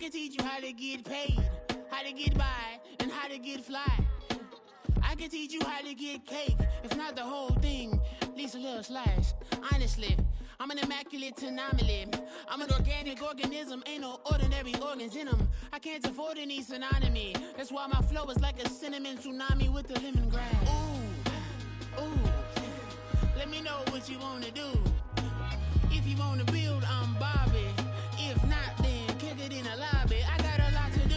can teach you how to get paid, how to get by, and how to get fly. I can teach you how to get cake, if not the whole thing, at least a little slice. Honestly, I'm an immaculate anomaly. I'm an organic organism, ain't no ordinary organs in them. I can't afford any synonymy. That's why my flow is like a cinnamon tsunami with the lemongrass. Ooh, ooh, let me know what you wanna do. If you wanna build, I'm Bobby. If not, then kick it in the lobby. I got a lot to do.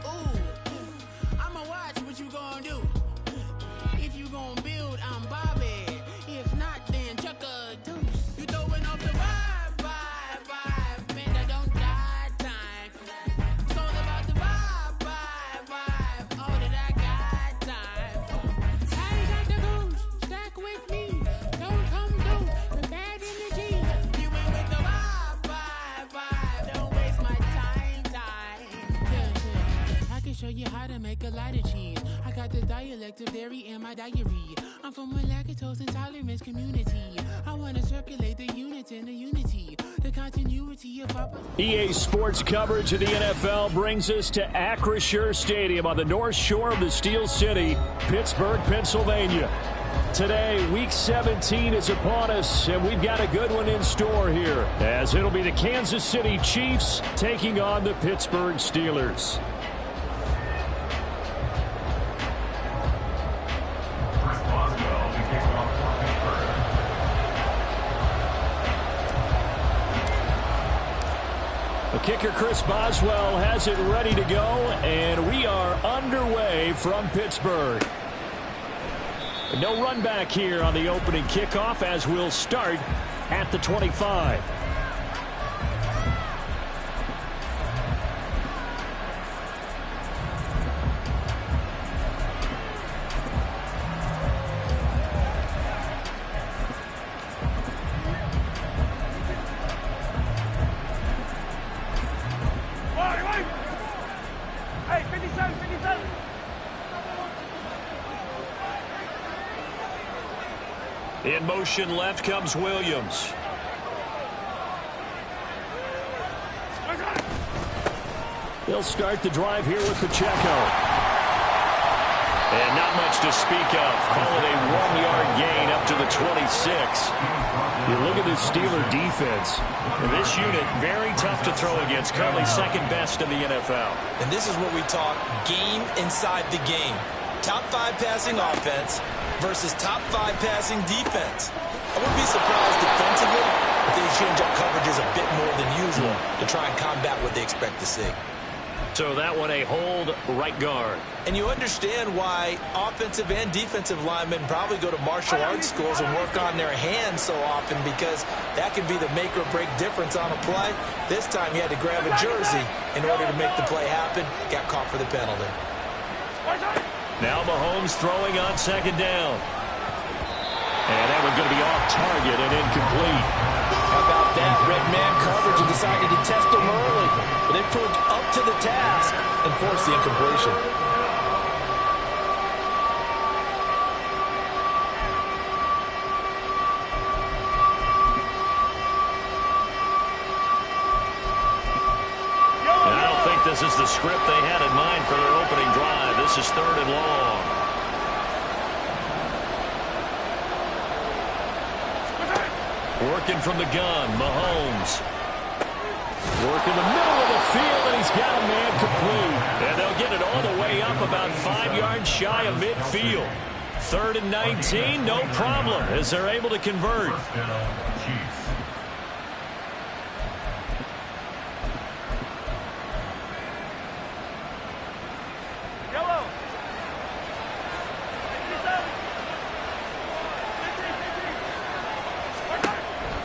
Ooh, I'ma watch what you gon' do. If you gon' build, I'm Bobby. If not, then chuck a deuce. You throwing off the vibe, man, I don't got time. It's all about the vibe, all that I got time. I got the goose, stack with me. Don't come through the bad energy. You ain't with the vibe, don't waste my time. Yeah. I can show you how to make a lot of cheese. I got the dialect of dairy in my diary. I'm from a lactose intolerance community. I wanna circulate the unity and the unity, the continuity of our... EA Sports coverage of the NFL brings us to Acrisure Stadium on the north shore of the Steel City, Pittsburgh, Pennsylvania. Today, Week 17 is upon us, and we've got a good one in store here, as it'll be the Kansas City Chiefs taking on the Pittsburgh Steelers. Kicker Chris Boswell has it ready to go, and we are underway from Pittsburgh. No run back here on the opening kickoff, as we'll start at the 25. In motion left comes Williams. He'll start the drive here with Pacheco. And not much to speak of. Call it a 1-yard gain up to the 26. You look at this Steeler defense. And this unit, very tough to throw against. Currently second best in the NFL. And this is what we talk game inside the game. Top 5 passing offense versus top 5 passing defense. I wouldn't be surprised defensively if they change up coverages a bit more than usual to try and combat what they expect to see. So that one a hold right guard. And you understand why offensive and defensive linemen probably go to martial arts schools and work on their hands so often, because that can be the make or break difference on a play. This time he had to grab a jersey in order to make the play happen. Got caught for the penalty. Now Mahomes throwing on second down. And that one's going to be off target and incomplete. How about that? Red man coverage and decided to test them early. But they proved up to the task and forced the incompletion. And I don't think this is the script they had in mind for their opening drive. This is 3rd and long. Working from the gun, Mahomes. Working the middle of the field, and he's got a man complete. And they'll get it all the way up about 5 yards shy of midfield. 3rd and 19, no problem, as they're able to convert.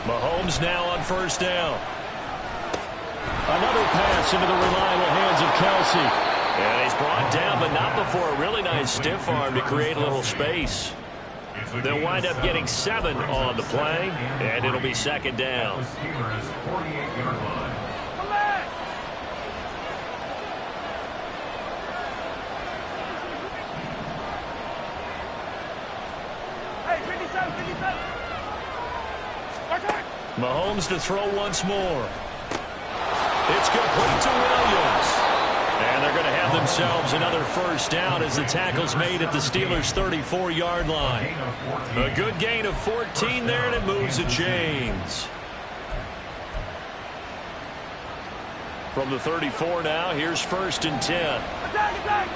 Mahomes now on 1st down. Another pass into the reliable hands of Kelsey. And he's brought down, but not before a really nice stiff arm to create a little space. They'll wind up getting 7 on the play, and it'll be 2nd down. Mahomes to throw once more. It's complete to Williams. And they're going to have themselves another first down as the tackle's made at the Steelers' 34-yard line. A good gain of 14 there, and it moves the chains. From the 34 now, here's 1st and 10. Attack!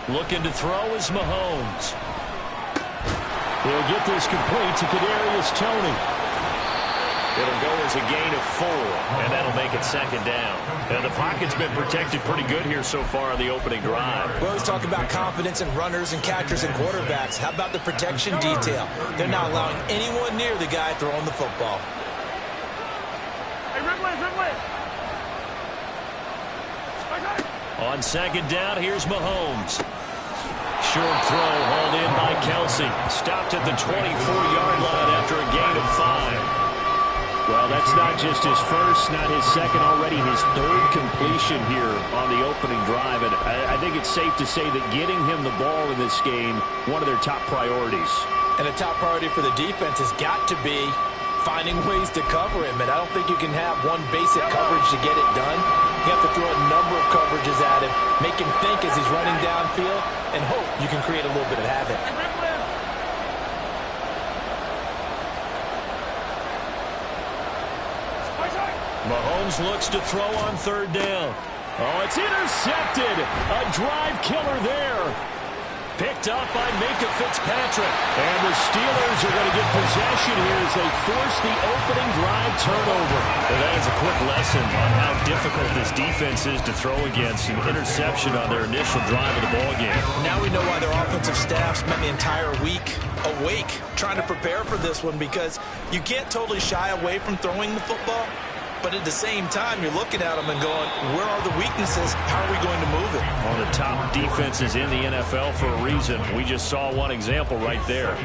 Looking to throw is Mahomes. He'll get this complete to Kadarius Toney. It'll go as a gain of 4, and that'll make it 2nd down. And the pocket's been protected pretty good here so far on the opening drive. We always talk about confidence in runners and catchers and quarterbacks. How about the protection detail? They're not allowing anyone near the guy throwing the football. Hey, Ridley! On 2nd down, here's Mahomes. Short throw hauled in by Kelsey. Stopped at the 24-yard line after a gain of 5. Well, that's not just his first, not his second, already his 3rd completion here on the opening drive. And I think it's safe to say that getting him the ball in this game, one of their top priorities. And a top priority for the defense has got to be finding ways to cover him. And I don't think you can have one basic coverage to get it done. You have to throw a number of coverages at him, make him think as he's running downfield, and hope you can create a little bit of havoc. Mahomes looks to throw on 3rd down. Oh, it's intercepted. A drive killer there. Picked up by Minkah Fitzpatrick. And the Steelers are going to get possession here as they force the opening drive turnover. And that is a quick lesson on how difficult this defense is to throw against. An interception on their initial drive of the ballgame. Now we know why their offensive staff spent the entire week awake trying to prepare for this one, because you can't totally shy away from throwing the football. But at the same time, you're looking at them and going, where are the weaknesses? How are we going to move it? One of the top defenses in the NFL for a reason. We just saw one example right there.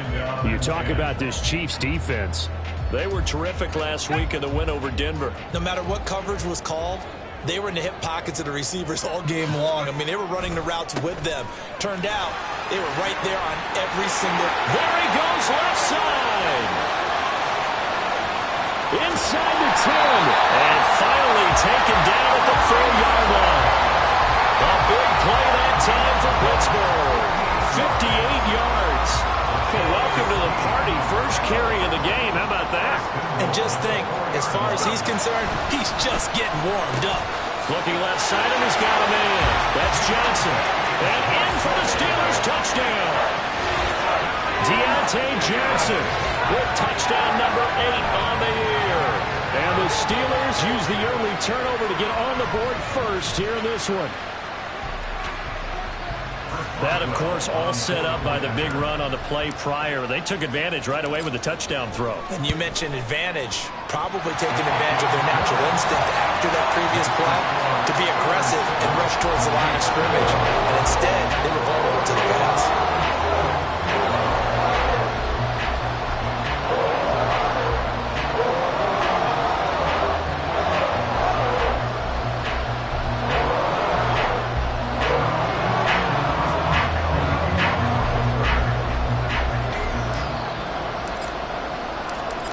You talk about this Chiefs defense. They were terrific last week in the win over Denver. No matter what coverage was called, they were in the hip pockets of the receivers all game long. I mean, they were running the routes with them. Turned out, they were right there on every single... There he goes, left side. Inside the 10. And finally taken down at the 4-yard line. A big play that time for Pittsburgh. 58 yards. Well, welcome to the party. First carry of the game. How about that? And just think, as far as he's concerned, he's just getting warmed up. Looking left side, and he's got a man. That's Johnson. And in for the Steelers touchdown. Deontay Johnson with touchdown number 8 on the year. And the Steelers use the early turnover to get on the board first here in this one. That, of course, all set up by the big run on the play prior. They took advantage right away with the touchdown throw. And you mentioned advantage, probably taking advantage of their natural instinct after that previous play to be aggressive and rush towards the line of scrimmage. And instead, they were vulnerable to the pass.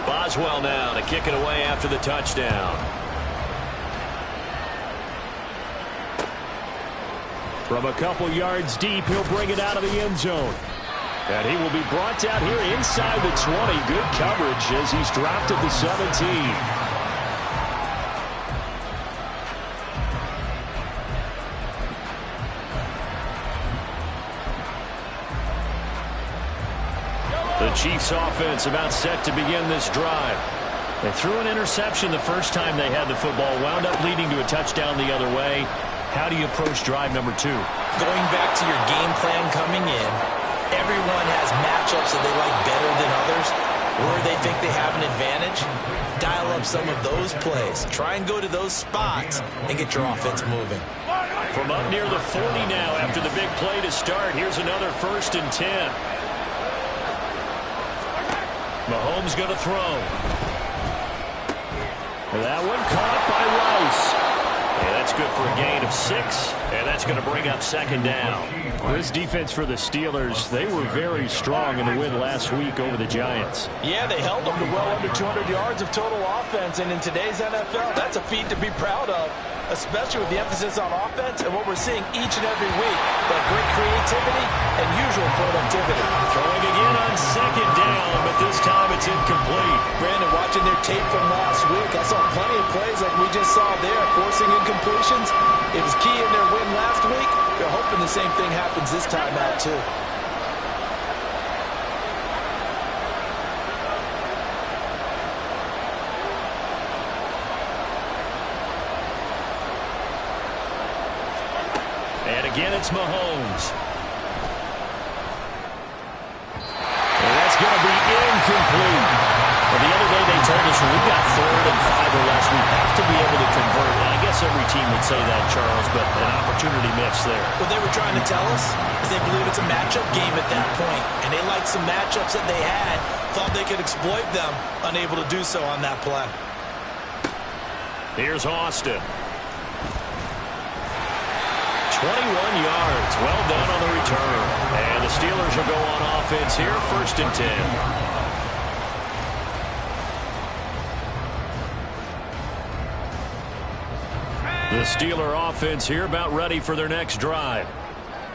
Boswell now to kick it away after the touchdown. From a couple yards deep, he'll bring it out of the end zone. And he will be brought down here inside the 20. Good coverage as he's dropped at the 17. The Chiefs offense about set to begin this drive. They threw an interception the first time they had the football, wound up leading to a touchdown the other way. How do you approach drive number 2? Going back to your game plan coming in, everyone has matchups that they like better than others, where they think they have an advantage. Dial up some of those plays. Try and go to those spots and get your offense moving. From up near the 40 now after the big play to start, here's another 1st and 10. Mahomes going to throw. That one caught by Rice. And that That's good for a gain of 6, and that's going to bring up second down. This defense for the Steelers, they were very strong in the win last week over the Giants. Yeah, they held them to well under 200 yards of total offense, and in today's NFL, that's a feat to be proud of, especially with the emphasis on offense and what we're seeing each and every week, that great creativity and usual productivity. Throwing again on second down, but this time it's incomplete. Brandon, watching their tape from last week, I saw plenty of plays like we just saw there, forcing incompletions. It was key in their win last week. They're hoping the same thing happens this time out, too. And again, it's Mahomes. And that's going to be incomplete. Well, the other day they told us when we've got 3rd and 5 or less, we have to be able to convert. And I guess every team would say that, Charles, but an opportunity missed there. What they were trying to tell us is they believe it's a matchup game at that point, and they liked some matchups that they had, thought they could exploit them, unable to do so on that play. Here's Austin. 21 yards, well done on the return. And the Steelers will go on offense here, 1st and 10. The Steeler offense here about ready for their next drive.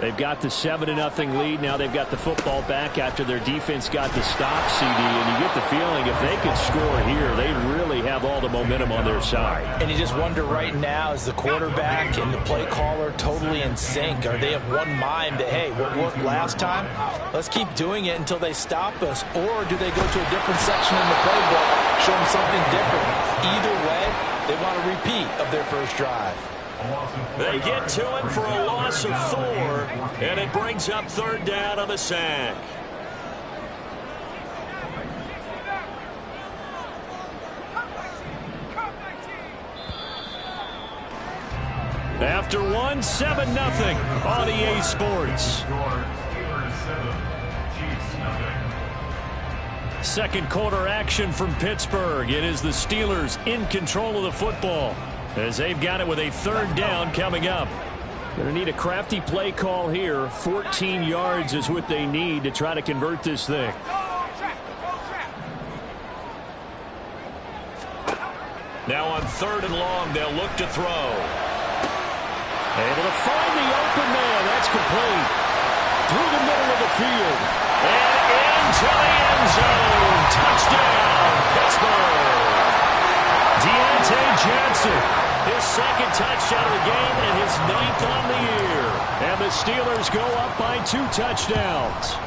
They've got the 7-0 lead. Now they've got the football back after their defense got the stop, CD. And you get the feeling if they could score here, they really have all the momentum on their side. And you just wonder right now, is the quarterback and the play caller totally in sync? Are they of one mind that, hey, what worked last time, let's keep doing it until they stop us? Or do they go to a different section in the playbook, show them something different? Either way, they want a repeat of their first drive. They get to him for a loss of 4, and it brings up 3rd down on the sack. After 1, 7-0 on EA Sports. Second quarter action from Pittsburgh. It is the Steelers in control of the football, as they've got it with a 3rd down coming up. Going to need a crafty play call here. 14 yards is what they need to try to convert this thing. Now on 3rd and long, they'll look to throw. Able to find the open man. That's complete. Through the middle of the field. And into the end zone. Touchdown, Pittsburgh. Deontay Johnson, his 2nd touchdown of the game and his 9th on the year. And the Steelers go up by 2 touchdowns.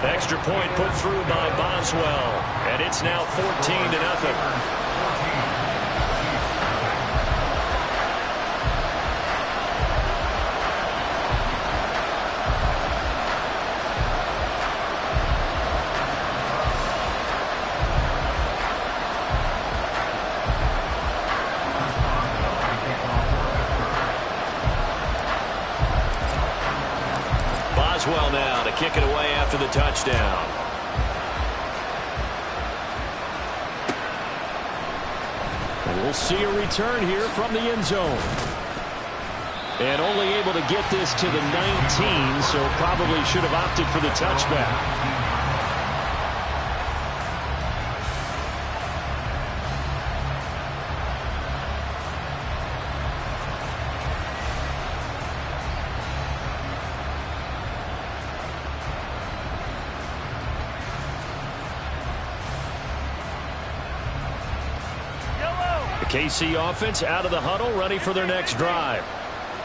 Extra point put through by Boswell. And it's now 14-0. Boswell now to kick it away after the touchdown. And we'll see a return here from the end zone. And only able to get this to the 19, so probably should have opted for the touchback. KC offense out of the huddle, ready for their next drive.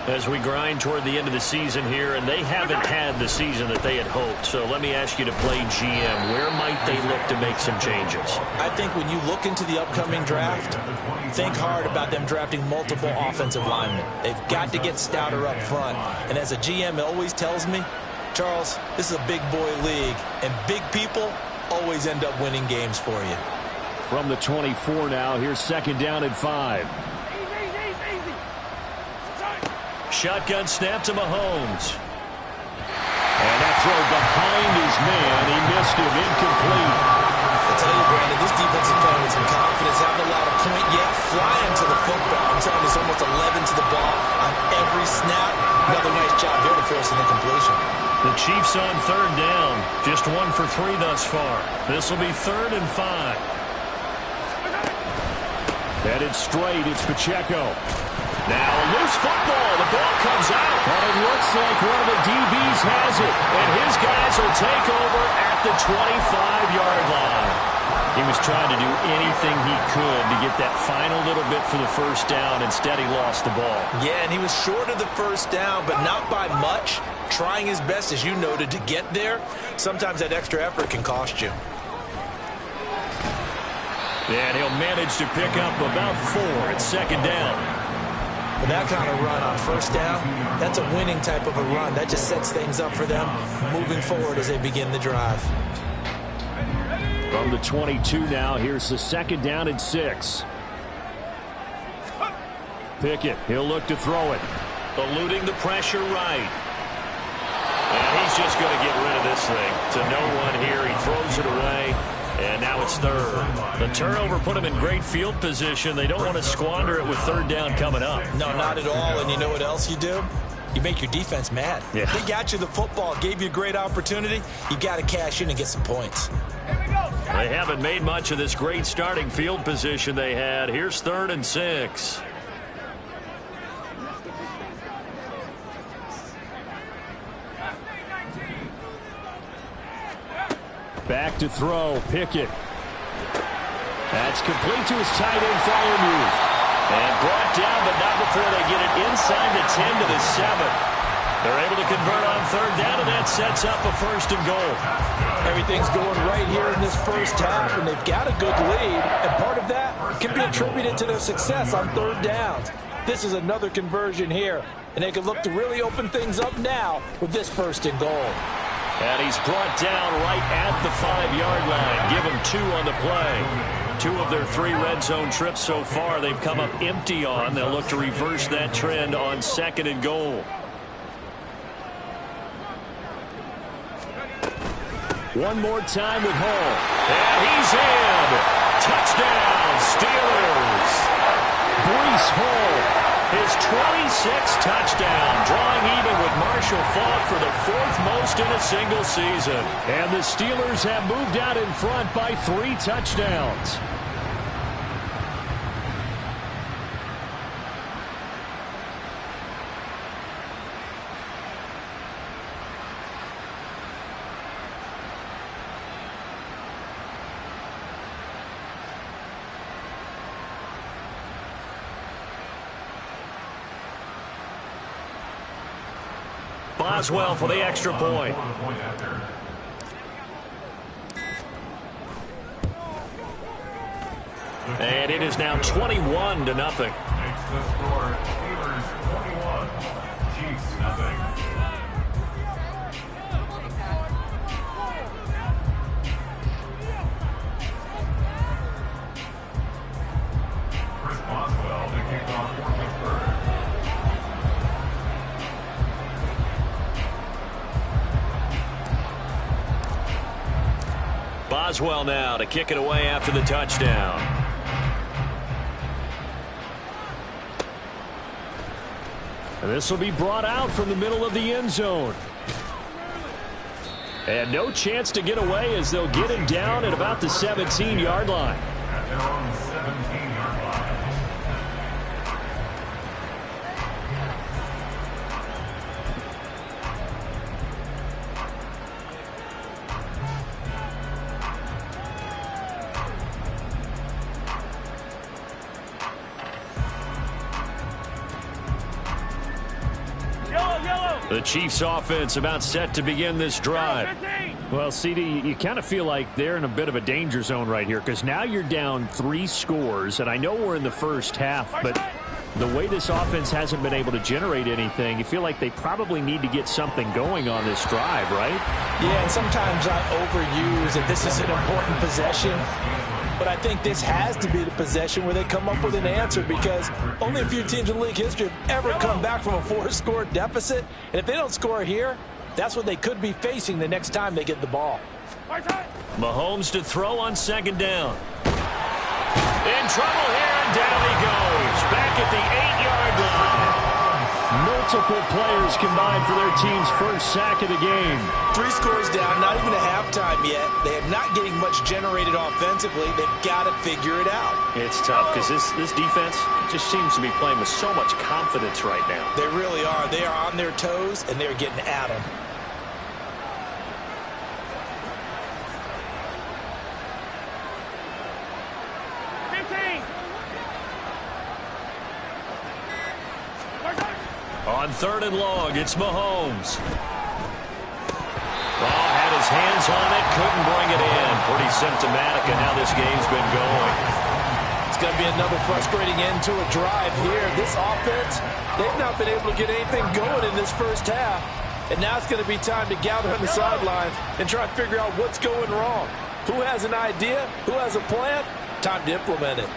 As we grind toward the end of the season here, and they haven't had the season that they had hoped. So let me ask you to play GM. Where might they look to make some changes? I think when you look into the upcoming draft, think hard about them drafting multiple offensive linemen. They've got to get stouter up front. And as a GM, it always tells me, Charles, this is a big boy league, and big people always end up winning games for you. From the 24 now, here's 2nd down and 5. Shotgun snap to Mahomes. And that throw behind his man. He missed him, incomplete. I'll tell you, Brandon, this defense is playing with some confidence. Haven't allowed a point yet. Flying to the football. I'm telling you, it's almost 11 to the ball on every snap. Another nice job here to force an incompletion. The Chiefs on third down. Just 1 for 3 thus far. This will be 3rd and 5. Headed straight, it's Pacheco. Now a loose football. The ball comes out. And it looks like one of the DBs has it. And his guys will take over at the 25-yard line. He was trying to do anything he could to get that final little bit for the first down. Instead, he lost the ball. Yeah, and he was short of the first down, but not by much. Trying his best, as you noted, to get there. Sometimes that extra effort can cost you. And he'll manage to pick up about 4 at 2nd down. But that kind of run on first down, that's a winning type of a run. That just sets things up for them moving forward as they begin the drive. From the 22 now, here's the 2nd down and 6. Pickett, he'll look to throw it. Eluding the pressure right. And he's just going to get rid of this thing. To no one here. He throws it away. And now it's 3rd. The turnover put him in great field position. They don't want to squander it with 3rd down coming up. No, not at all. And you know what else you do? You make your defense mad. Yeah. They got you the football, gave you a great opportunity. You got to cash in and get some points. They haven't made much of this great starting field position they had. Here's 3rd and 6. Back to throw, Pickett. That's complete to his tight end Freiermuth. And brought down, but not before they get it inside the 10 to the 7. They're able to convert on 3rd down, and that sets up a 1st and goal. Everything's going right here in this first half, and they've got a good lead. And part of that can be attributed to their success on 3rd downs. This is another conversion here, and they can look to really open things up now with this 1st and goal. And he's brought down right at the 5-yard line. Give him 2 on the play. 2 of their 3 red zone trips so far they've come up empty on. They'll look to reverse that trend on 2nd and goal. One more time with Hall. And he's in. Touchdown, Steelers. Breece Hall. His 26th touchdown, drawing even with Marshall Faulk for the 4th most in a single season. And the Steelers have moved out in front by 3 touchdowns. Boswell for the extra point. And it is now 21-0. Makes the score Steelers 21, Chiefs nothing. Chris Boswell to kick off for Pittsburgh. Boswell now to kick it away after the touchdown. And this will be brought out from the middle of the end zone. And no chance to get away as they'll get him down at about the 17-yard line. At their own 17-yard line. The Chiefs offense about set to begin this drive. Well, CD, you kind of feel like they're in a bit of a danger zone right here because now you're down 3 scores, and I know we're in the first half, but the way this offense hasn't been able to generate anything, you feel like they probably need to get something going on this drive, right? Yeah, and sometimes I overuse that this is an important possession. But I think this has to be the possession where they come up with an answer because only a few teams in league history have ever come back from a 4-score deficit. And if they don't score here, That's what they could be facing the next time they get the ball. Mahomes to throw on second down. In trouble here, and down he goes. Back at the 8-yard line. Multiple players combined for their team's first sack of the game. 3 scores down, not even a halftime yet. They are not getting much generated offensively. They've got to figure it out. It's tough because this defense just seems to be playing with so much confidence right now. They really are. They are on their toes, and they're getting at them. On 3rd and long, it's Mahomes. Had his hands on it, couldn't bring it in. Pretty symptomatic of how this game's been going. It's going to be another frustrating end to a drive here. This offense, they've not been able to get anything going in this first half. And now it's going to be time to gather on the sidelines and try to figure out what's going wrong. Who has an idea? Who has a plan? Time to implement it.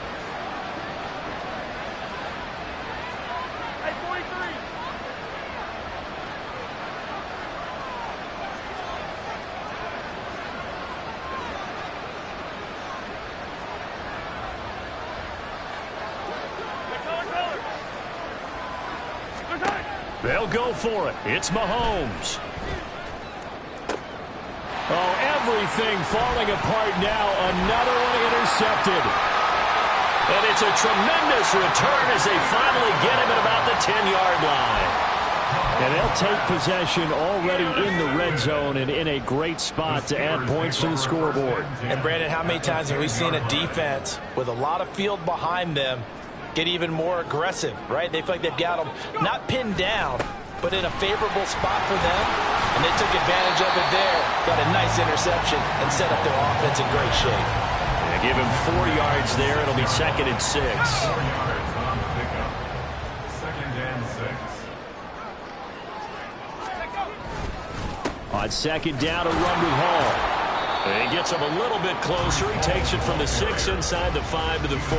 They'll go for it. It's Mahomes. Oh, everything falling apart now. Another one intercepted. And it's a tremendous return as they finally get him at about the 10-yard line. And they'll take possession already in the red zone and in a great spot to add points to the scoreboard. And, Brandon, how many times have we seen a defense with a lot of field behind them get even more aggressive, right? They feel like they've got them not pinned down, but in a favorable spot for them, and they took advantage of it there. Got a nice interception and set up their offense in great shape. Yeah, give him 4 yards there. It'll be 2nd and 6. 4 yards on the pickup. 2nd and 6. On 2nd down, a run with Hall. And he gets him a little bit closer. He takes it from the 6 inside the 5 to the 4.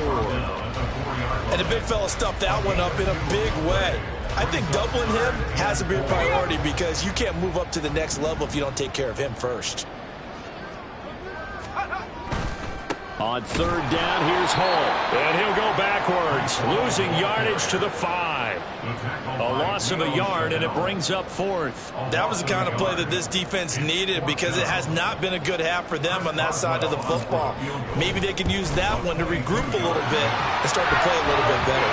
And the big fella stuffed that one up in a big way. I think doubling him has to be a priority because you can't move up to the next level if you don't take care of him first. On 3rd down, here's Hall. And he'll go backwards, losing yardage to the 5. A loss of a yard, and it brings up 4th. That was the kind of play that this defense needed because it has not been a good half for them on that side of the football. Maybe they can use that one to regroup a little bit and start to play a little bit better.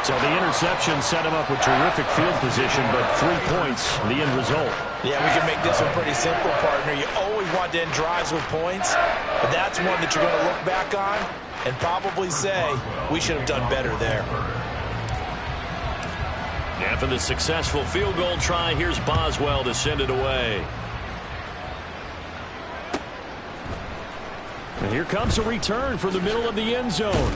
So the interception set him up with terrific field position, but 3 points, the end result. Yeah, we can make this one pretty simple, partner. You always want to end drives with points, but that's one that you're going to look back on and probably say, we should have done better there. After the successful field goal try, here's Boswell to send it away. And here comes a return from the middle of the end zone.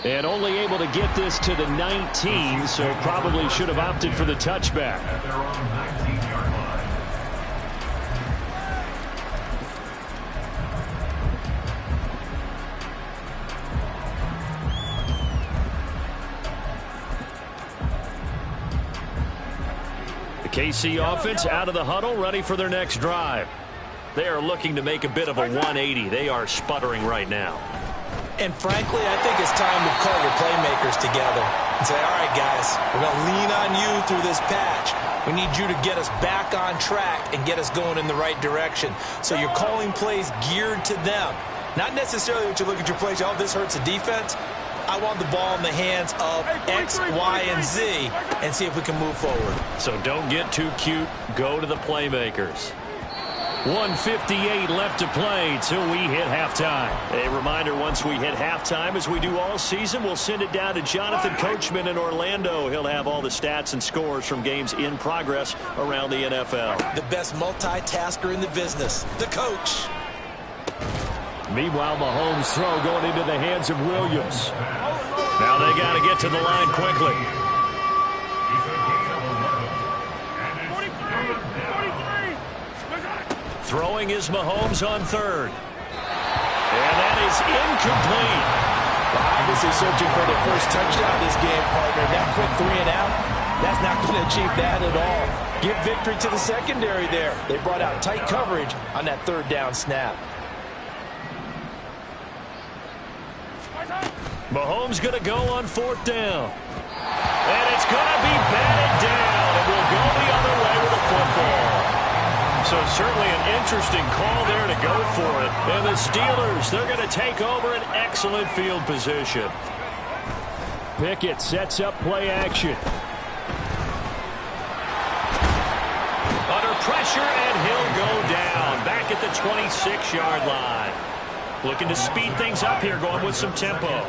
And only able to get this to the 19, so probably should have opted for the touchback. At their own 19-yard line. The KC offense out of the huddle, ready for their next drive. They are looking to make a bit of a 180. They are sputtering right now. And frankly, I think it's time to call your playmakers together and say, all right, guys, we're going to lean on you through this patch. We need you to get us back on track and get us going in the right direction. So you're calling plays geared to them. Not necessarily that you look at your plays, oh, this hurts the defense. I want the ball in the hands of X, Y, and Z and see if we can move forward. So don't get too cute. Go to the playmakers. 1:58 left to play till we hit halftime. A reminder, once we hit halftime, as we do all season, we'll send it down to Jonathan Coachman in Orlando. He'll have all the stats and scores from games in progress around the NFL. The best multitasker in the business, the coach. Meanwhile, Mahomes' throw going into the hands of Williams. Now they got to get to the line quickly. Throwing is Mahomes on 3rd. And that is incomplete. Obviously searching for their first touchdown this game, partner. That quick 3 and out, that's not going to achieve that at all. Give victory to the secondary there. They brought out tight coverage on that third down snap. Mahomes going to go on fourth down. And it's going to be batted down. And we'll go the other way with the football. So certainly an interesting call there to go for it. And the Steelers, they're going to take over an excellent field position. Pickett sets up play action. Under pressure, and he'll go down. Back at the 26-yard line. Looking to speed things up here, going with some tempo.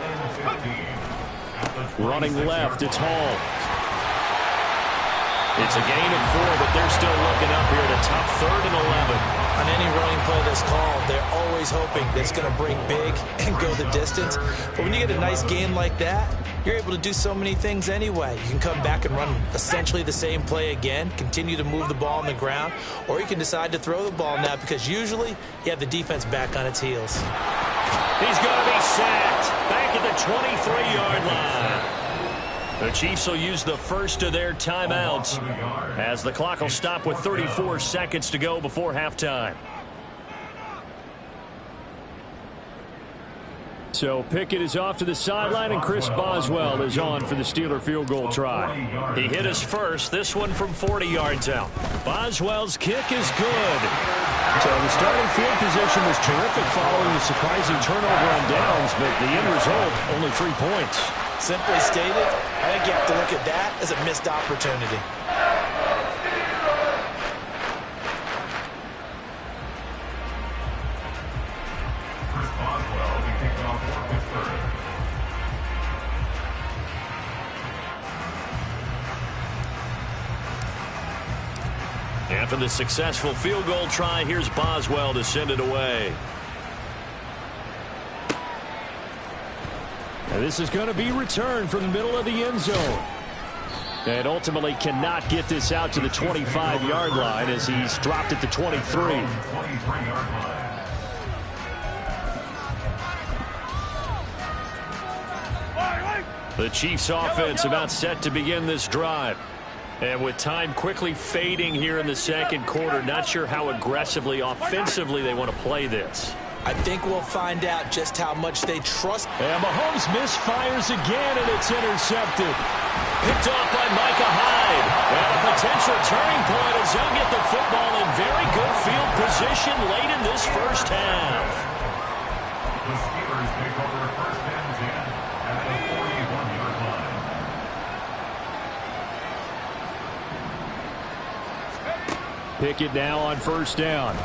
Running left, it's Hall. It's a gain of 4, but they're still looking up here at a tough 3rd and 11. On any running play that's called, they're always hoping that it's going to bring big and go the distance. But when you get a nice gain like that, you're able to do so many things anyway. You can come back and run essentially the same play again, continue to move the ball on the ground, or you can decide to throw the ball now because usually you have the defense back on its heels. He's going to be sacked back at the 23-yard line. The Chiefs will use the first of their timeouts as the clock will stop with 34 seconds to go before halftime. So Pickett is off to the sideline, and Chris Boswell is on for the Steeler field goal try. He hit us first, this one from 40 yards out. Boswell's kick is good. So the starting field position was terrific following a surprising turnover on downs, but the end result, only 3 points. Simply stated, I think you have to look at that as a missed opportunity. Chris Boswell, the kickoff for Pittsburgh. After the successful field goal try, here's Boswell to send it away. And this is going to be returned from the middle of the end zone. And ultimately cannot get this out to the 25-yard line as he's dropped at the 23. 23-yard line. The Chiefs offense about set to begin this drive. And with time quickly fading here in the second quarter, not sure how aggressively, offensively they want to play this. I think we'll find out just how much they trust. And Mahomes misfires again, and it's intercepted. Picked off by Micah Hyde. And a potential turning point as he'll get the football in very good field position late in this first half. The Steelers take over first and 10 at the 41-yard line. Pickett now on first down.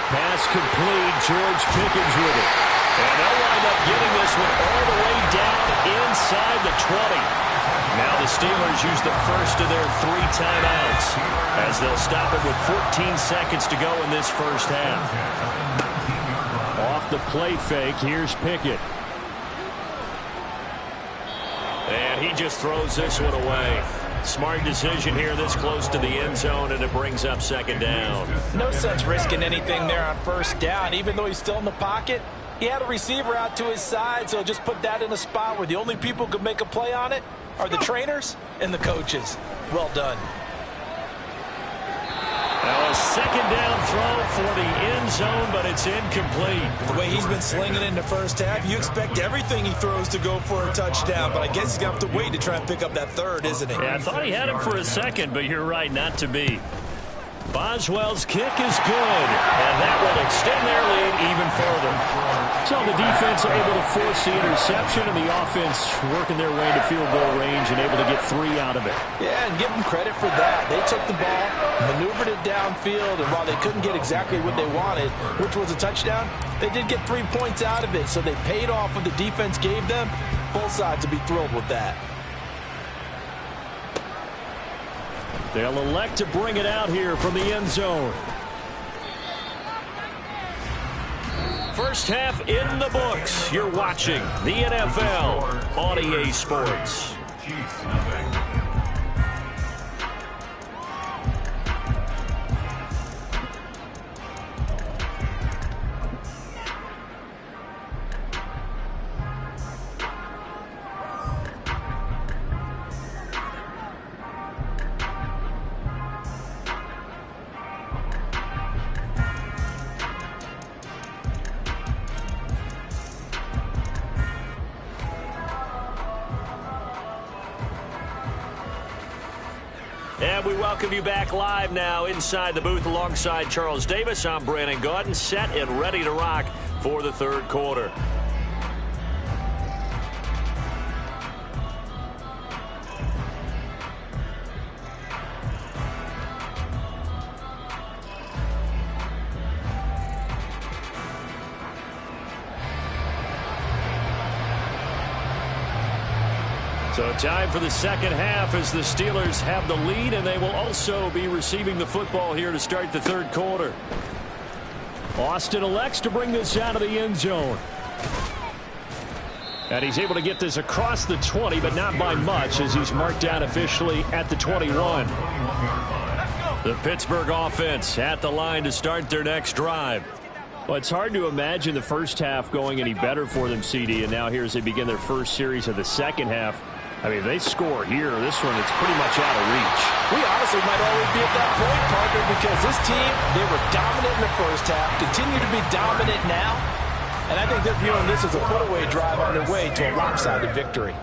Pass complete. George Pickens with it. And they'll wind up getting this one all the way down inside the 20. Now the Steelers use the first of their 3 timeouts as they'll stop it with 14 seconds to go in this first half. Off the play fake, here's Pickett. And he just throws this one away. Smart decision here this close to the end zone, and it brings up second down. No sense risking anything there on first down. Even though he's still in the pocket, he had a receiver out to his side, so just put that in a spot where the only people who could make a play on it are the trainers and the coaches. Well done. Now a second down throw for the end zone, but it's incomplete. The way he's been slinging in the first half, you expect everything he throws to go for a touchdown, but I guess he's going to have to wait to try and pick up that third, isn't he? Yeah, I thought he had him for a second, but you're right, not to be. Boswell's kick is good, and that will extend their lead even further. So the defense able to force the interception, and the offense working their way to field goal range and able to get 3 out of it. Yeah, and give them credit for that. They took the ball, maneuvered it downfield, and while they couldn't get exactly what they wanted, which was a touchdown, they did get 3 points out of it, so they paid off what the defense gave them. Both sides will be thrilled with that. They'll elect to bring it out here from the end zone. First half in the books. You're watching the NFL on EA Sports. Chiefs nothing. We welcome you back live now inside the booth alongside Charles Davis. I'm Brandon Gaudin, set and ready to rock for the third quarter. So time for the second half as the Steelers have the lead, and they will also be receiving the football here to start the third quarter. Austin elects to bring this out of the end zone. And he's able to get this across the 20, but not by much, as he's marked down officially at the 21. The Pittsburgh offense at the line to start their next drive. Well, it's hard to imagine the first half going any better for them, CD, and now here as they begin their first series of the second half. I mean, if they score here, this one, it's pretty much out of reach. We honestly might always be at that point, partner, because this team, they were dominant in the first half, continue to be dominant now, and I think they're viewing this as a put-away drive on their way to a lopsided victory.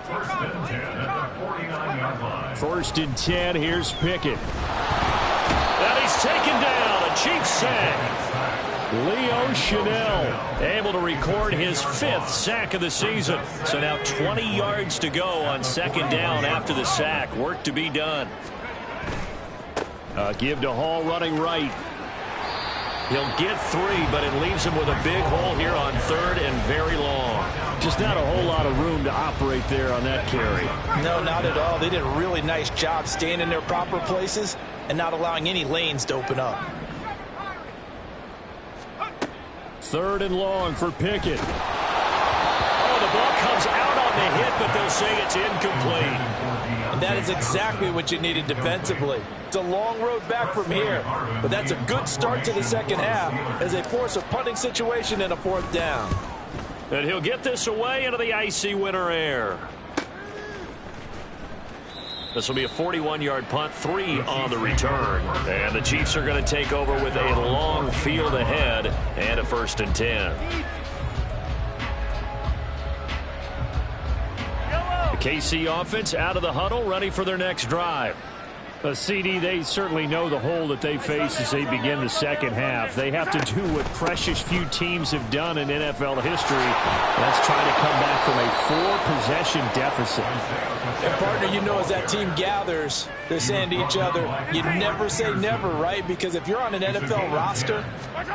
First and 10 at the 49-yard line. First and 10, here's Pickett. And he's taken down, a Chiefs sack. Leo Chanel Able to record his 5th sack of the season. So now 20 yards to go on second down after the sack. Work to be done. Give to Hall running right. He'll get 3, but it leaves him with a big hole here on third and very long. Just not a whole lot of room to operate there on that carry. No, not at all. They did a really nice job staying in their proper places and not allowing any lanes to open up. Third and long for Pickett. Oh, the ball comes out on the hit, but they'll say it's incomplete. And that is exactly what you needed defensively. It's a long road back from here, but that's a good start to the second half as they force a punting situation and a 4th down. And he'll get this away into the icy winter air. This will be a 41-yard punt, 3 on the return. And the Chiefs are going to take over with a long field ahead and a 1st and 10. The KC offense out of the huddle, ready for their next drive. CD, they certainly know the hole that they face as they begin the second half. They have to do what precious few teams have done in NFL history. That's try to come back from a 4-possession deficit. And partner, you know, as that team gathers, they're saying to each other, you never say never, right? Because if you're on an NFL roster,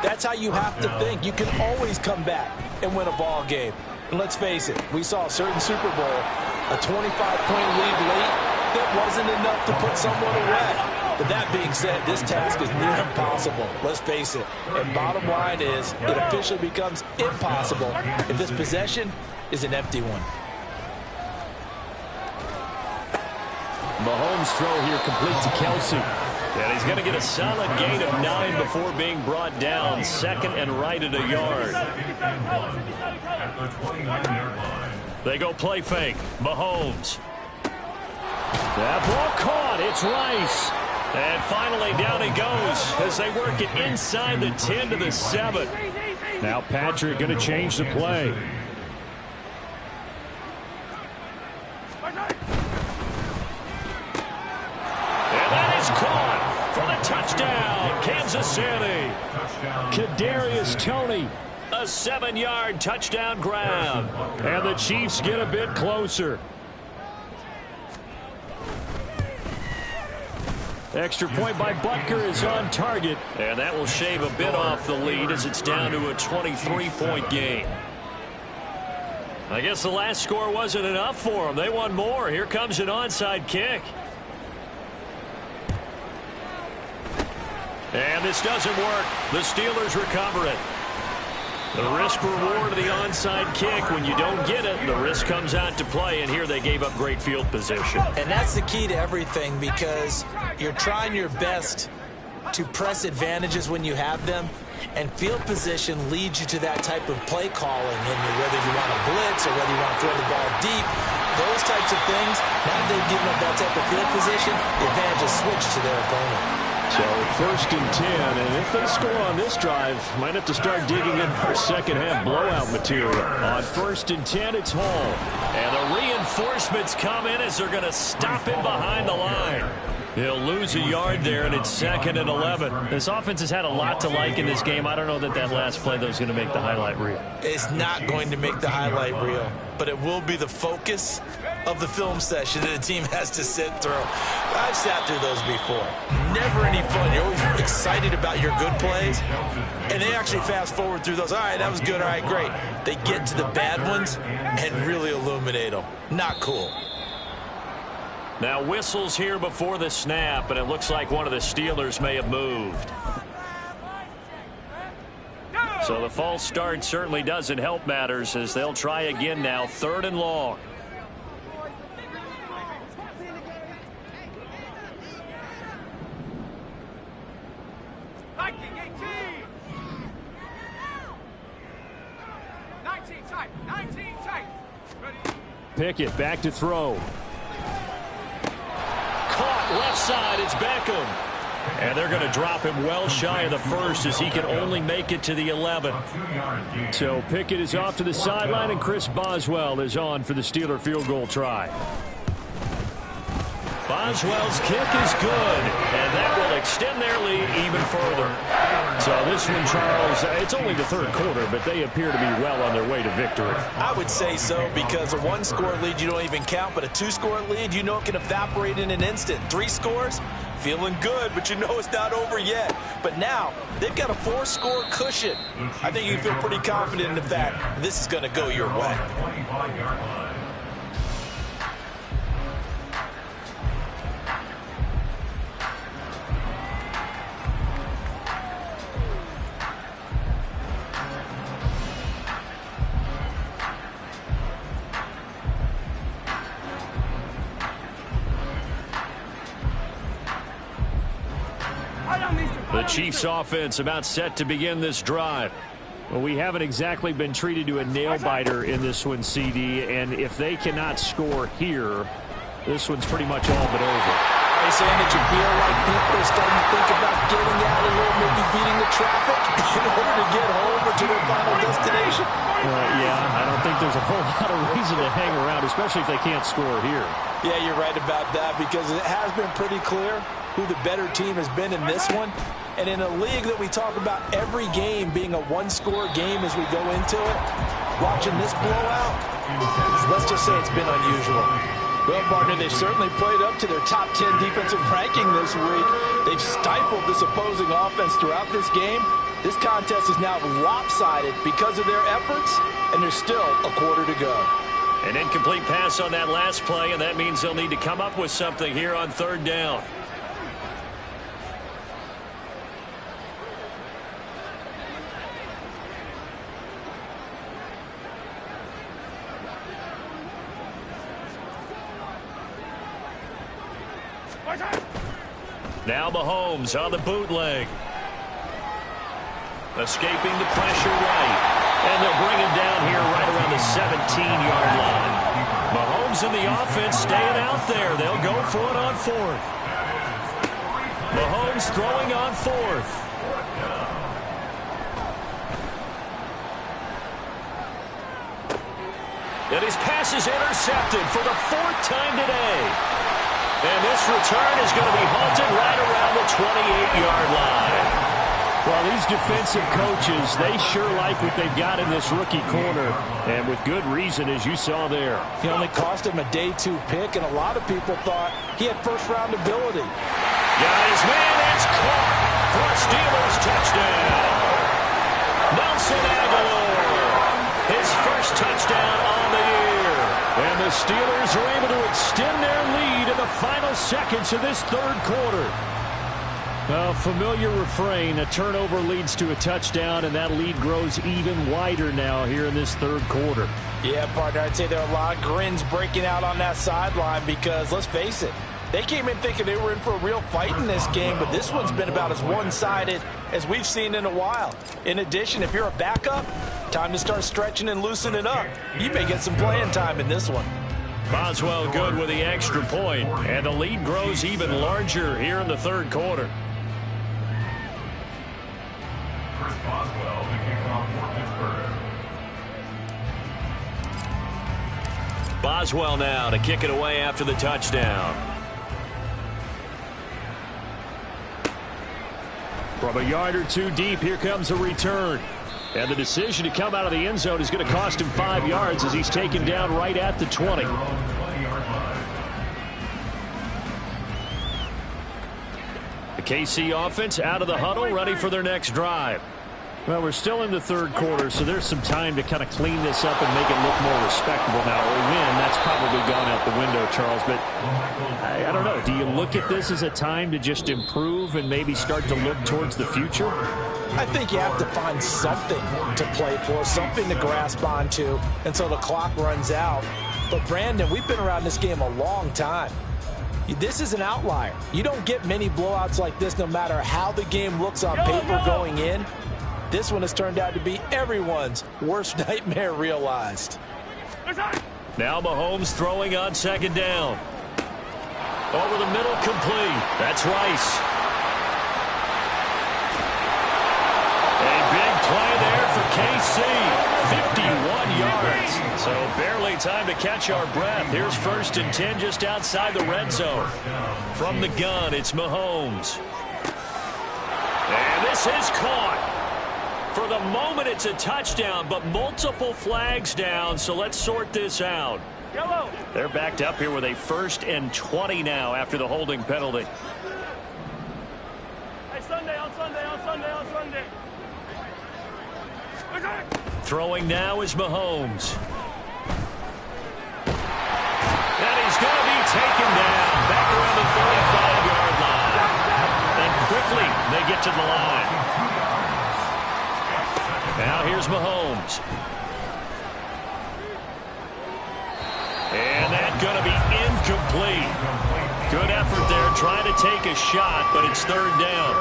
that's how you have to think. You can always come back and win a ball game. And let's face it, we saw a certain Super Bowl, a 25-point lead late. That wasn't enough to put someone away. But that being said, this task is near impossible. Let's face it. And bottom line is, it officially becomes impossible if this possession is an empty one. Mahomes' throw here complete to Kelsey. And he's going to get a solid gain of 9 before being brought down. Second and right at a yard. At the 29-yard line. They go play fake. Mahomes. That ball caught. It's Rice. And finally down he goes as they work it inside the 10 to the 7. Now Patrick going to change the play. And that is caught for the touchdown, Kansas City. Kadarius Toney. A 7-yard touchdown grab. And the Chiefs get a bit closer. Extra point by Butker is on target. And that will shave a bit off the lead as it's down to a 23-point game. I guess the last score wasn't enough for them. They want more. Here comes an onside kick. And this doesn't work. The Steelers recover it. The risk reward of the onside kick. When you don't get it, the risk comes out to play, and here they gave up great field position. And that's the key to everything, because you're trying your best to press advantages when you have them, and field position leads you to that type of play calling, and whether you want to blitz or whether you want to throw the ball deep, those types of things. Now they've given up that type of field position, the advantage is switched to their opponent. So if 1st and 10, and if they score on this drive, might have to start digging in for second-half blowout material. On 1st and 10, it's Hall. And the reinforcements come in as they're going to stop him behind the line. He'll lose a yard there, and it's 2nd and 11. This offense has had a lot to like in this game. I don't know that last play, though, is going to make the highlight reel. It's not going to make the highlight reel, but it will be the focus of the film session that the team has to sit through. I've sat through those before. Never any fun. You're always excited about your good plays, and they actually fast forward through those. All right, that was good. All right, great. They get to the bad ones and really illuminate them. Not cool. Now whistles here before the snap, and it looks like one of the Steelers may have moved. So the false start certainly doesn't help matters as they'll try again now, 3rd and long. Pickett back to throw. Caught left side, it's Beckham. And they're going to drop him well shy of the 1st as he can only make it to the 11. So Pickett is off to the sideline, and Chris Boswell is on for the Steeler field goal try. Boswell's kick is good, and that will extend their lead even further. So this one, Charles, it's only the 3rd quarter, but they appear to be well on their way to victory. I would say so, because a 1-score lead you don't even count, but a 2-score lead you know it can evaporate in an instant. 3 scores, feeling good, but you know it's not over yet. But now they've got a 4-score cushion. I think you feel pretty confident in the fact this is going to go your way. The Chiefs offense about set to begin this drive. Well, we haven't exactly been treated to a nail-biter in this one, CD, and if they cannot score here, this one's pretty much all but over. Are you saying that you feel like people are starting to think about getting out of here, maybe beating the traffic in order to get home or to their final destination? Yeah, I don't think there's a whole lot of reason to hang around, especially if they can't score here. Yeah, you're right about that, because it has been pretty clear who the better team has been in this one. And in a league that we talk about every game being a 1-score game as we go into it, watching this blowout, let's just say it's been unusual. Well, partner, they've certainly played up to their top 10 defensive ranking this week. They've stifled this opposing offense throughout this game. This contest is now lopsided because of their efforts, and there's still a quarter to go. An incomplete pass on that last play, and that means they'll need to come up with something here on 3rd down. Now Mahomes on the bootleg. Escaping the pressure right. And they'll bring him down here right around the 17-yard line. Mahomes and the offense staying out there. They'll go for it on 4th. Mahomes throwing on 4th. And his pass is intercepted for the 4th time today. And this return is going to be halted right around the 28-yard line. Well, these defensive coaches, they sure like what they've got in this rookie corner, and with good reason, as you saw there. He only cost him a day 2 pick, and a lot of people thought he had first-round ability. Got his man, that's caught for a Steelers touchdown. Nelson Aguilar, his first touchdown on the year. And the Steelers are able to extend their lead in the final seconds of this 3rd quarter. A familiar refrain, a turnover leads to a touchdown, and that lead grows even wider now here in this 3rd quarter. Yeah, partner, I'd say there are a lot of grins breaking out on that sideline because, let's face it, they came in thinking they were in for a real fight in this game, but this one's been about as one-sided as we've seen in a while. In addition, if you're a backup, time to start stretching and loosening up. You may get some playing time in this one. Boswell good with the extra point, and the lead grows even larger here in the 3rd quarter. Chris Boswell to kick off for Pittsburgh. Boswell now to kick it away after the touchdown. From a yard or two deep, here comes a return. And the decision to come out of the end zone is going to cost him 5 yards as he's taken down right at the 20. The KC offense out of the huddle, ready for their next drive. Well, we're still in the third quarter, so there's some time to kind of clean this up and make it look more respectable. Now, a win, that's probably gone out the window, Charles, but I don't know. Do you look at this as a time to just improve and maybe start to look towards the future? I think you have to find something to play for, something to grasp onto until the clock runs out. But, Brandon, we've been around this game a long time. This is an outlier. You don't get many blowouts like this no matter how the game looks on paper going in. This one has turned out to be everyone's worst nightmare realized. Now Mahomes throwing on second down. Over the middle, complete. That's Rice. A big play there for KC. 51 yards. So barely time to catch our breath. Here's 1st and 10 just outside the red zone. From the gun, it's Mahomes. And this is caught. For the moment, it's a touchdown, but multiple flags down, so let's sort this out. Yellow. They're backed up here with a 1st and 20 now after the holding penalty. Hey, Sunday, on Sunday, on Sunday, on Sunday. Throwing now is Mahomes. And he's going to be taken down back around the 35-yard line. And quickly they get to the line. Now here's Mahomes. And that's going to be incomplete. Good effort there trying to take a shot, but it's 3rd down.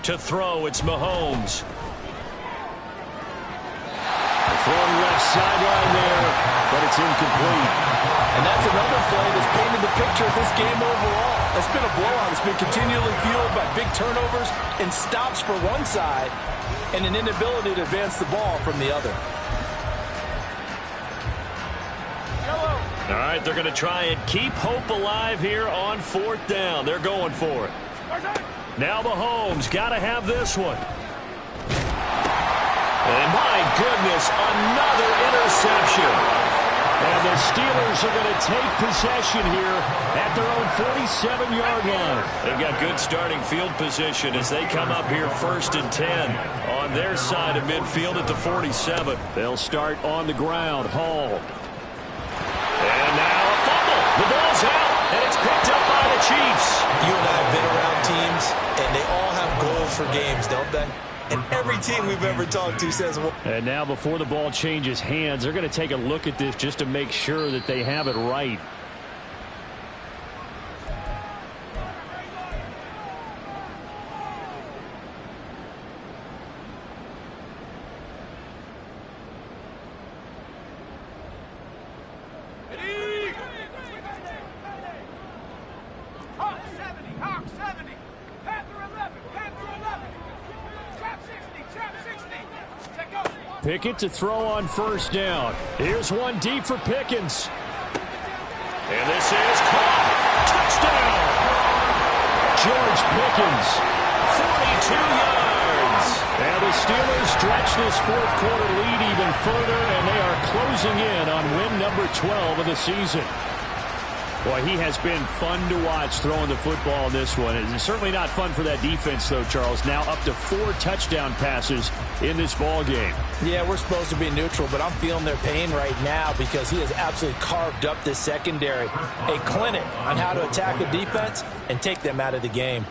To throw, it's Mahomes. Throwing left sideline there, but it's incomplete. And that's another play that's painted the picture of this game overall. It's been a blowout. It's been continually fueled by big turnovers and stops for one side and an inability to advance the ball from the other. All right, they're going to try and keep hope alive here on 4th down. They're going for it. Now Mahomes got to have this one. And my goodness, another interception. And the Steelers are going to take possession here at their own 47-yard line. They've got good starting field position as they come up here 1st and 10 on their side of midfield at the 47. They'll start on the ground. Hall. And now a fumble. The ball's out, and it's picked up by the Chiefs. You and I have been around teams, and they all have goals for games, don't they? And every team we've ever talked to says, well. And now before the ball changes hands, they're going to take a look at this just to make sure that they have it right. Hawk 70, Hawk 70. Panther 11, Panther 11. Trap 60, Trap 60. Check out. Pickett to throw on 1st down. Here's one deep for Pickens. And this is caught. Touchdown. George Pickens. 42 yards. And the Steelers stretch this 4th quarter lead even further, and they are closing in on win number 12 of the season. Boy, he has been fun to watch throwing the football in this one. It's certainly not fun for that defense, though, Charles. Now up to 4 touchdown passes in this ball game. Yeah, we're supposed to be neutral, but I'm feeling their pain right now because he has absolutely carved up this secondary. A clinic on how to attack a defense and take them out of the game.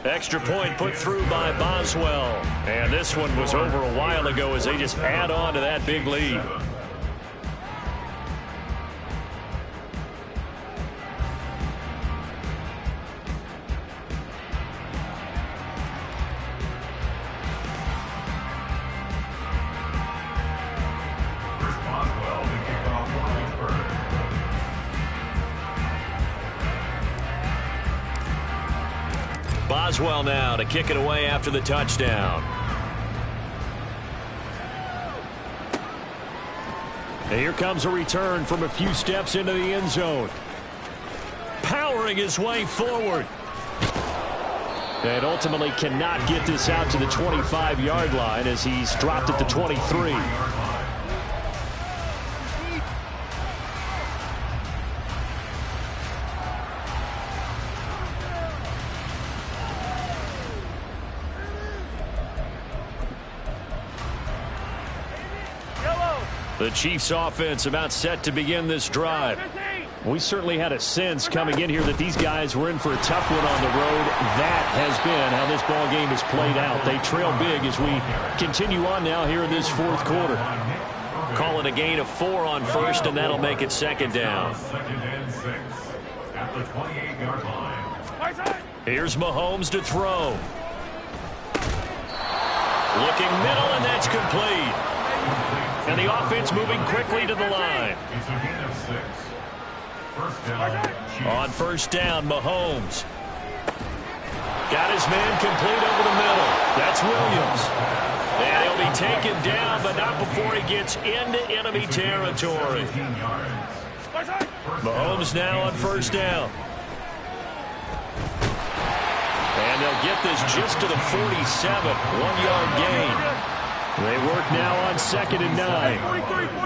Extra point put through by Boswell. And this one was over a while ago as they just add on to that big lead. Chris Boswell to kick off for Pittsburgh. Boswell now to kick it away after the touchdown. And here comes a return from a few steps into the end zone. Powering his way forward. And ultimately cannot get this out to the 25-yard line as he's dropped at the 23. The Chiefs offense about set to begin this drive. We certainly had a sense coming in here that these guys were in for a tough one on the road. That has been how this ball game has played out. They trail big as we continue on now here in this fourth quarter. Call it a gain of 4 on first, and that'll make it second down. Second and 6 at the 28-yard line. Here's Mahomes to throw. Looking middle, and that's complete. And the offense moving quickly to the line. It's a gain of 6. First down, Chiefs. On first down, Mahomes. Got his man complete over the middle. That's Williams. And he'll be taken down, but not before he gets into enemy territory. 15 yards. Mahomes now on first down. And they'll get this just to the 47. 1-yard gain. They work now on 2nd and 9.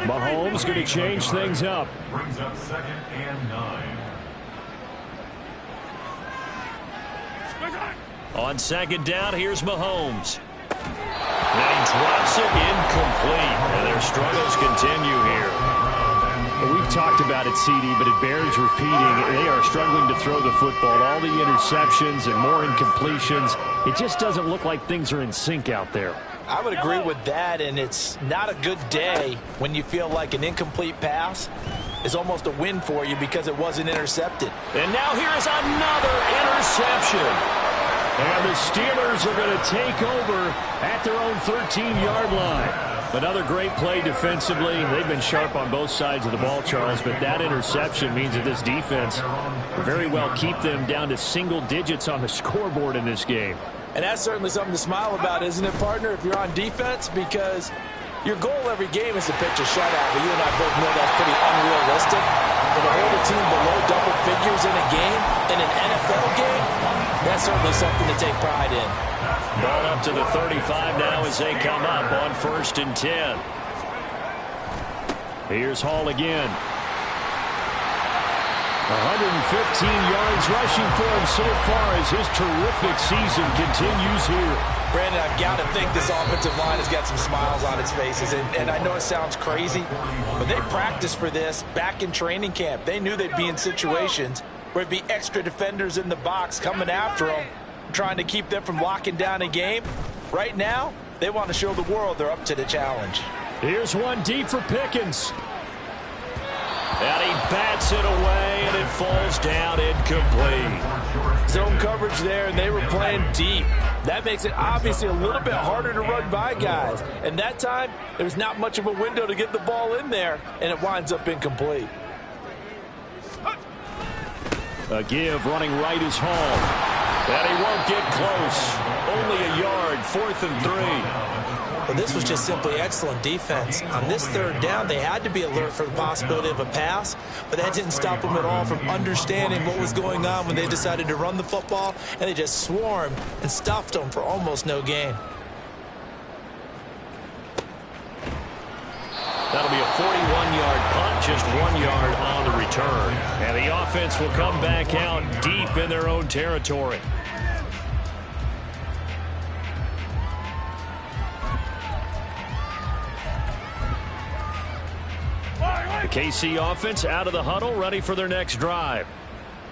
Mahomes going to change things up. Brings up 2nd and 9. On 2nd down, here's Mahomes. And he drops it incomplete. And their struggles continue here. We've talked about it, CD, but it bears repeating. They are struggling to throw the football. All the interceptions and more incompletions. It just doesn't look like things are in sync out there. I would agree with that, and it's not a good day when you feel like an incomplete pass is almost a win for you because it wasn't intercepted. And now here's another interception. And the Steelers are going to take over at their own 13-yard line. Another great play defensively. They've been sharp on both sides of the ball, Charles, but that interception means that this defense will very well keep them down to single digits on the scoreboard in this game. And that's certainly something to smile about, isn't it, partner, if you're on defense? Because your goal every game is to pitch a shutout, but you and I both know that's pretty unrealistic. And to hold a team below double figures in a game, in an NFL game, that's certainly something to take pride in. Ball up to the 35 now as they come up on 1st and 10. Here's Hall again. 115 yards rushing for him so far as his terrific season continues here. Brandon, I've got to think this offensive line has got some smiles on its faces. And I know it sounds crazy, but they practiced for this back in training camp. They knew they'd be in situations where there'd be extra defenders in the box coming after them, trying to keep them from locking down a game. Right now, they want to show the world they're up to the challenge. Here's one deep for Pickens. And he bats it away, and it falls down incomplete. Zone coverage there, and they were playing deep. That makes it obviously a little bit harder to run by guys. And that time, there's not much of a window to get the ball in there, and it winds up incomplete. A give running right is Hall. And he won't get close. Only a yard, 4th and 3. But this was just simply excellent defense. On this 3rd down, they had to be alert for the possibility of a pass, but that didn't stop them at all from understanding what was going on when they decided to run the football, and they just swarmed and stuffed them for almost no gain. That'll be a 41-yard punt, just 1 yard on the return. And the offense will come back out deep in their own territory. The KC offense out of the huddle, ready for their next drive.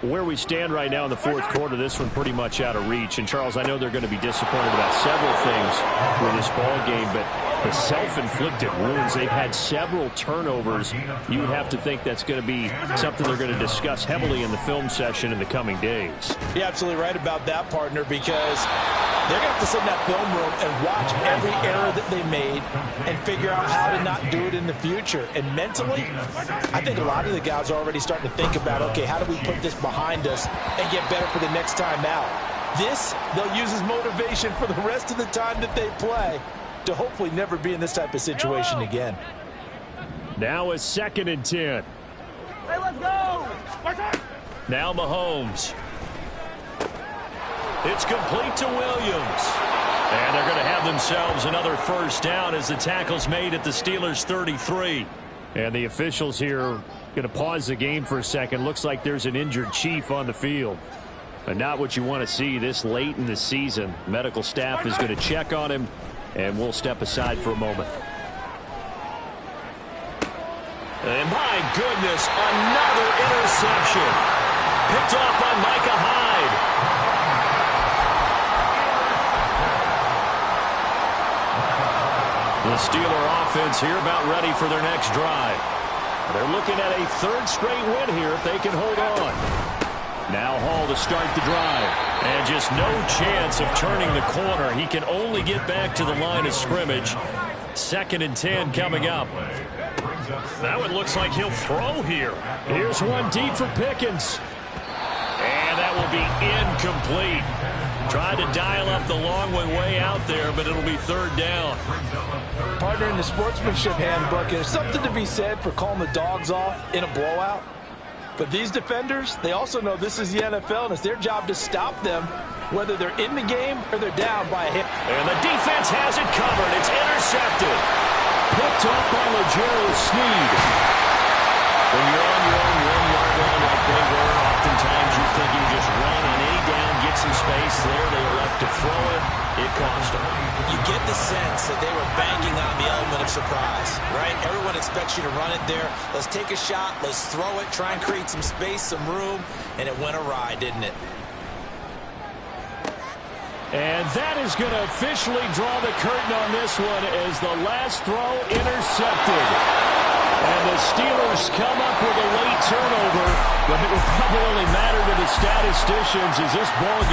Where we stand right now in the fourth quarter, this one pretty much out of reach. And, Charles, I know they're going to be disappointed about several things with this ball game, but the self-inflicted wounds, they've had several turnovers. You would have to think that's going to be something they're going to discuss heavily in the film session in the coming days. You're absolutely right about that, partner, because they're going to have to sit in that film room and watch every error that they made and figure out how to not do it in the future. And mentally, I think a lot of the guys are already starting to think about, okay, how do we put this behind us and get better for the next time out? This, they'll use as motivation for the rest of the time that they play to hopefully never be in this type of situation again. Now a 2nd and 10. Hey, let's go! Now Mahomes. It's complete to Williams. And they're going to have themselves another first down as the tackle's made at the Steelers' 33. And the officials here are going to pause the game for a second. Looks like there's an injured Chief on the field. And not what you want to see this late in the season. Medical staff is going to check on him, and we'll step aside for a moment. And my goodness, another interception. Picked off by Micah Hyde. The Steeler offense here about ready for their next drive. They're looking at a 3rd straight win here if they can hold on. Now Hall to start the drive. And just no chance of turning the corner. He can only get back to the line of scrimmage. 2nd and 10 coming up. Now it looks like he'll throw here. Here's one deep for Pickens. And that will be incomplete. Tried to dial up the long one way out there, but it'll be 3rd down. Partner, in the sportsmanship handbook, there's something to be said for calling the dogs off in a blowout. But these defenders, they also know this is the NFL, and it's their job to stop them, whether they're in the game or they're down by a hit. And the defense has it covered. It's intercepted. Picked up by L'Jarius Sneed. When you're on your own 1-yard line like they were, oftentimes you're thinking just run on any down, get some space there. They elect to throw it. It cost them. You get the sense that they were banking on the element of surprise, right? Everyone expects you to run it there. Let's take a shot. Let's throw it. Try and create some space, some room. And it went awry, didn't it? And that is going to officially draw the curtain on this one as the last throw intercepted. And the Steelers come up with a late turnover, but it will probably only matter to the statisticians as this ball game